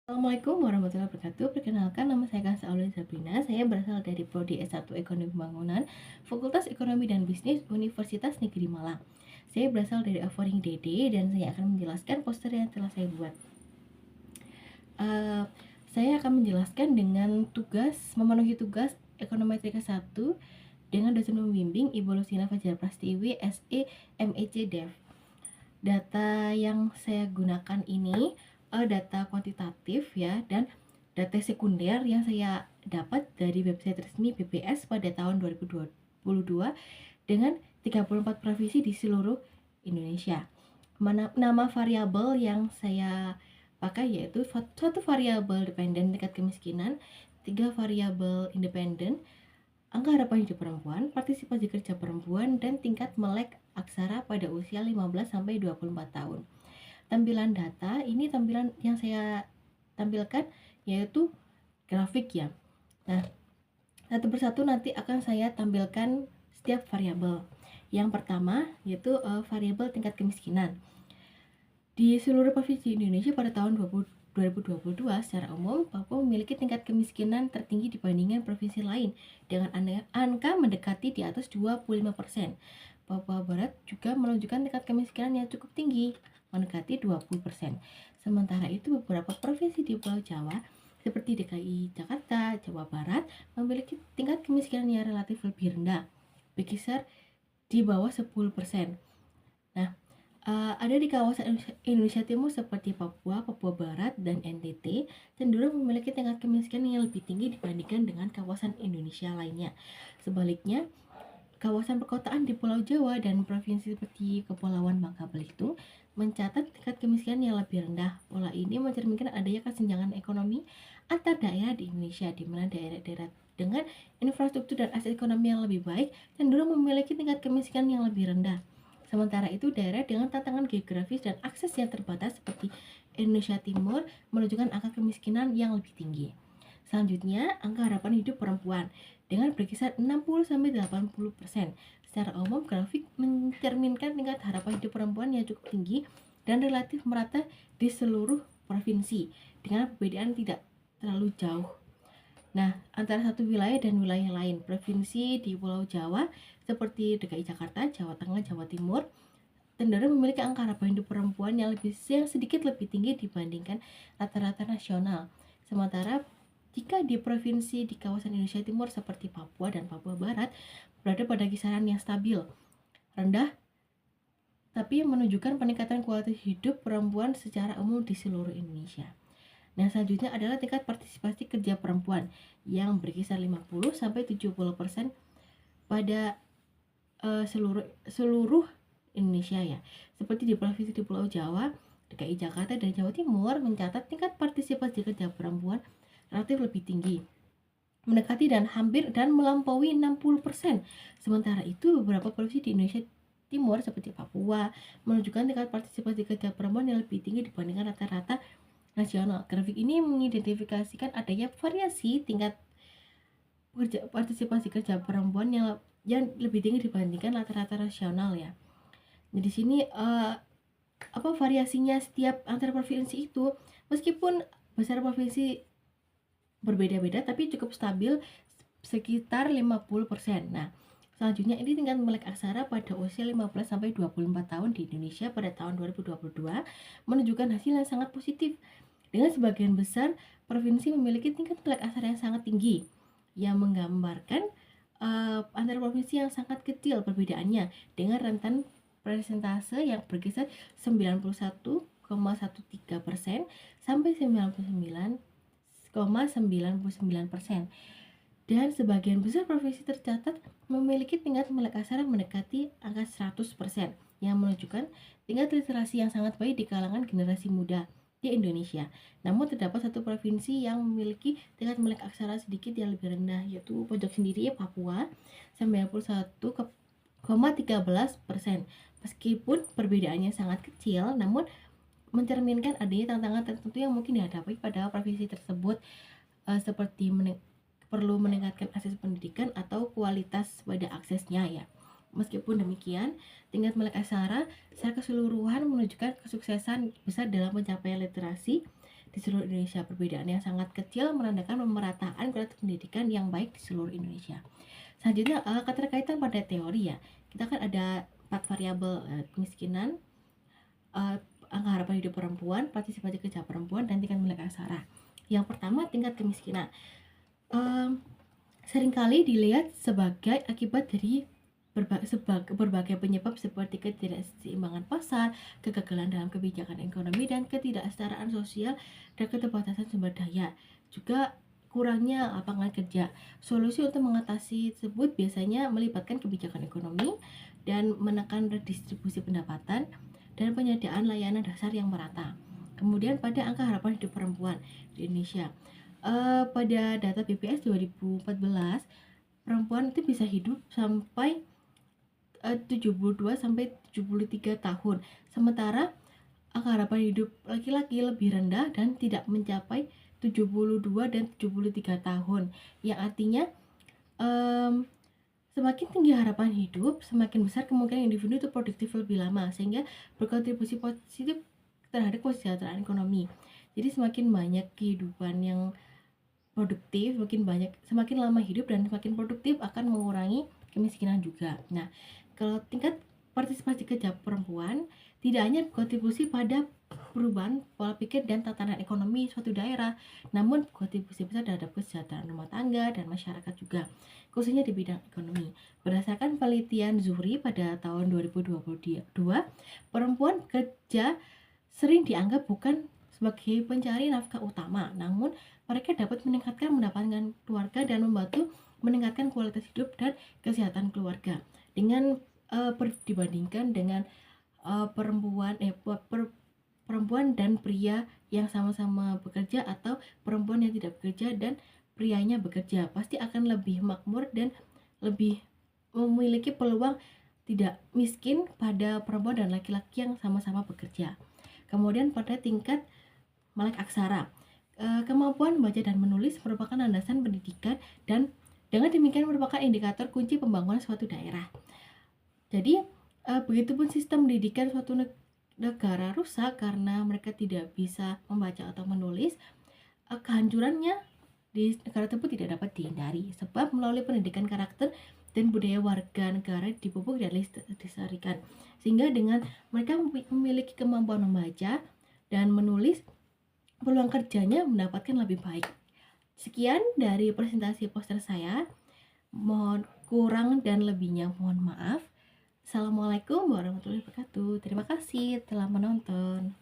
Assalamualaikum warahmatullahi wabarakatuh. Perkenalkan, nama saya Kansa Aulia Sabrina. Saya berasal dari Prodi S1 Ekonomi Pembangunan, Fakultas Ekonomi dan Bisnis, Universitas Negeri Malang. Saya berasal dari Offering DD dan saya akan menjelaskan poster yang telah saya buat. Saya akan menjelaskan dengan memenuhi tugas Ekonometri ke-1 dengan dosen pembimbing Ibu Lusina Fajar Prastiwi, SE, MEC, Dev. Data yang saya gunakan ini data kuantitatif ya, dan data sekunder yang saya dapat dari website resmi BPS pada tahun 2022 dengan 34 provinsi di seluruh Indonesia. Nama variabel yang saya pakai yaitu satu variabel dependen tingkat kemiskinan, 3 variabel independen, angka harapan hidup perempuan, partisipasi kerja perempuan, dan tingkat melek aksara pada usia 15-24 tahun. Tampilan data ini tampilan yang saya tampilkan yaitu grafik ya. Nah, satu persatu nanti akan saya tampilkan setiap variabel. Yang pertama yaitu variabel tingkat kemiskinan. Di seluruh provinsi Indonesia pada tahun 2022 secara umum, Papua memiliki tingkat kemiskinan tertinggi dibandingkan provinsi lain dengan angka mendekati di atas 25%. Papua Barat juga menunjukkan tingkat kemiskinan yang cukup tinggi, mendekati 20%. Sementara itu, beberapa provinsi di Pulau Jawa seperti DKI Jakarta, Jawa Barat memiliki tingkat kemiskinan yang relatif lebih rendah, berkisar di bawah 10%. Nah, ada di kawasan Indonesia Timur seperti Papua, Papua Barat, dan NTT cenderung memiliki tingkat kemiskinan yang lebih tinggi dibandingkan dengan kawasan Indonesia lainnya. Sebaliknya, kawasan perkotaan di Pulau Jawa dan provinsi seperti Kepulauan Bangka Belitung mencatat tingkat kemiskinan yang lebih rendah. Pola ini mencerminkan adanya kesenjangan ekonomi antar daerah di Indonesia, di mana daerah-daerah dengan infrastruktur dan aset ekonomi yang lebih baik cenderung memiliki tingkat kemiskinan yang lebih rendah. Sementara itu, daerah dengan tantangan geografis dan akses yang terbatas seperti Indonesia Timur menunjukkan angka kemiskinan yang lebih tinggi. Selanjutnya, angka harapan hidup perempuan dengan berkisar 60-80%. Secara umum, grafik mencerminkan tingkat harapan hidup perempuan yang cukup tinggi dan relatif merata di seluruh provinsi dengan perbedaan tidak terlalu jauh. Nah, antara satu wilayah dan wilayah lain, provinsi di Pulau Jawa seperti DKI Jakarta, Jawa Tengah, Jawa Timur cenderung memiliki angka harapan hidup perempuan yang sedikit lebih tinggi dibandingkan rata-rata nasional. Sementara jika di provinsi di kawasan Indonesia Timur seperti Papua dan Papua Barat berada pada kisaran yang stabil, rendah, tapi menunjukkan peningkatan kualitas hidup perempuan secara umum di seluruh Indonesia. Nah, selanjutnya adalah tingkat partisipasi kerja perempuan yang berkisar 50-70% pada seluruh Indonesia ya. Seperti di provinsi di Pulau Jawa, DKI Jakarta dan Jawa Timur mencatat tingkat partisipasi kerja perempuan relatif lebih tinggi, mendekati dan hampir dan melampaui 60%. Sementara itu, beberapa provinsi di Indonesia Timur seperti Papua menunjukkan tingkat partisipasi kerja perempuan yang lebih tinggi dibandingkan rata-rata nasional. Grafik ini mengidentifikasikan adanya variasi tingkat partisipasi kerja perempuan yang lebih tinggi dibandingkan rata-rata nasional ya. Nah, di sini variasinya setiap antar provinsi itu, meskipun besar provinsi berbeda-beda tapi cukup stabil sekitar 50%. Nah, selanjutnya ini tingkat melek aksara pada usia 15-24 tahun di Indonesia pada tahun 2022 menunjukkan hasil yang sangat positif. Dengan sebagian besar provinsi memiliki tingkat melek aksara yang sangat tinggi, yang menggambarkan antar provinsi yang sangat kecil perbedaannya dengan rentan persentase yang berkisar 91,13% sampai 99,99%. Dan sebagian besar provinsi tercatat memiliki tingkat melek aksara mendekati angka 100%, yang menunjukkan tingkat literasi yang sangat baik di kalangan generasi muda di Indonesia. Namun terdapat satu provinsi yang memiliki tingkat melek aksara sedikit yang lebih rendah, yaitu pojok sendiri Papua 91,13%. Meskipun perbedaannya sangat kecil, namun mencerminkan adanya tantangan tertentu yang mungkin dihadapi pada provinsi tersebut, seperti perlu meningkatkan akses pendidikan atau kualitas pada aksesnya ya. Meskipun demikian, tingkat melek aksara secara keseluruhan menunjukkan kesuksesan besar dalam pencapaian literasi di seluruh Indonesia. Perbedaan yang sangat kecil menandakan pemerataan kualitas pendidikan yang baik di seluruh Indonesia. Selanjutnya keterkaitan pada teori ya. Kita kan ada 4 variabel, kemiskinan, angka harapan hidup perempuan, partisipasi kerja perempuan, dan tingkat melek aksara. Yang pertama, tingkat kemiskinan. Seringkali dilihat sebagai akibat dari berbagai penyebab seperti ketidakseimbangan pasar, kegagalan dalam kebijakan ekonomi, dan ketidaksetaraan sosial dan keterbatasan sumber daya. Juga kurangnya lapangan kerja. Solusi untuk mengatasi tersebut biasanya melibatkan kebijakan ekonomi dan menekan redistribusi pendapatan dan penyediaan layanan dasar yang merata. Kemudian pada angka harapan hidup perempuan di Indonesia. Pada data BPS 2014, perempuan itu bisa hidup sampai 72 sampai 73 tahun. Sementara angka harapan hidup laki-laki lebih rendah dan tidak mencapai 72 dan 73 tahun. Yang artinya semakin tinggi harapan hidup, semakin besar kemungkinan individu itu produktif lebih lama, sehingga berkontribusi positif terhadap kesejahteraan ekonomi. Jadi semakin banyak kehidupan yang produktif, semakin lama hidup dan semakin produktif akan mengurangi kemiskinan juga. Nah, kalau tingkat partisipasi kerja perempuan tidak hanya berkontribusi pada perubahan pola pikir dan tatanan ekonomi suatu daerah, namun kontribusi besar terhadap kesejahteraan rumah tangga dan masyarakat juga, khususnya di bidang ekonomi. Berdasarkan penelitian Zuhri pada tahun 2022, perempuan kerja sering dianggap bukan sebagai pencari nafkah utama, namun mereka dapat meningkatkan pendapatan keluarga dan membantu meningkatkan kualitas hidup dan kesehatan keluarga. Dengan dibandingkan dengan perempuan dan pria yang sama-sama bekerja atau perempuan yang tidak bekerja dan prianya bekerja, pasti akan lebih makmur dan lebih memiliki peluang tidak miskin pada perempuan dan laki-laki yang sama-sama bekerja. Kemudian pada tingkat melek aksara, kemampuan membaca dan menulis merupakan landasan pendidikan dan dengan demikian merupakan indikator kunci pembangunan suatu daerah. Jadi begitupun sistem pendidikan suatu negara rusak karena mereka tidak bisa membaca atau menulis, kehancurannya di negara tersebut tidak dapat dihindari, sebab melalui pendidikan karakter dan budaya warga negara dipupuk dan dilestarikan, sehingga dengan mereka memiliki kemampuan membaca dan menulis, peluang kerjanya mendapatkan lebih baik. Sekian dari presentasi poster saya. Mohon kurang dan lebihnya mohon maaf. Assalamualaikum warahmatullahi wabarakatuh. Terima kasih telah menonton.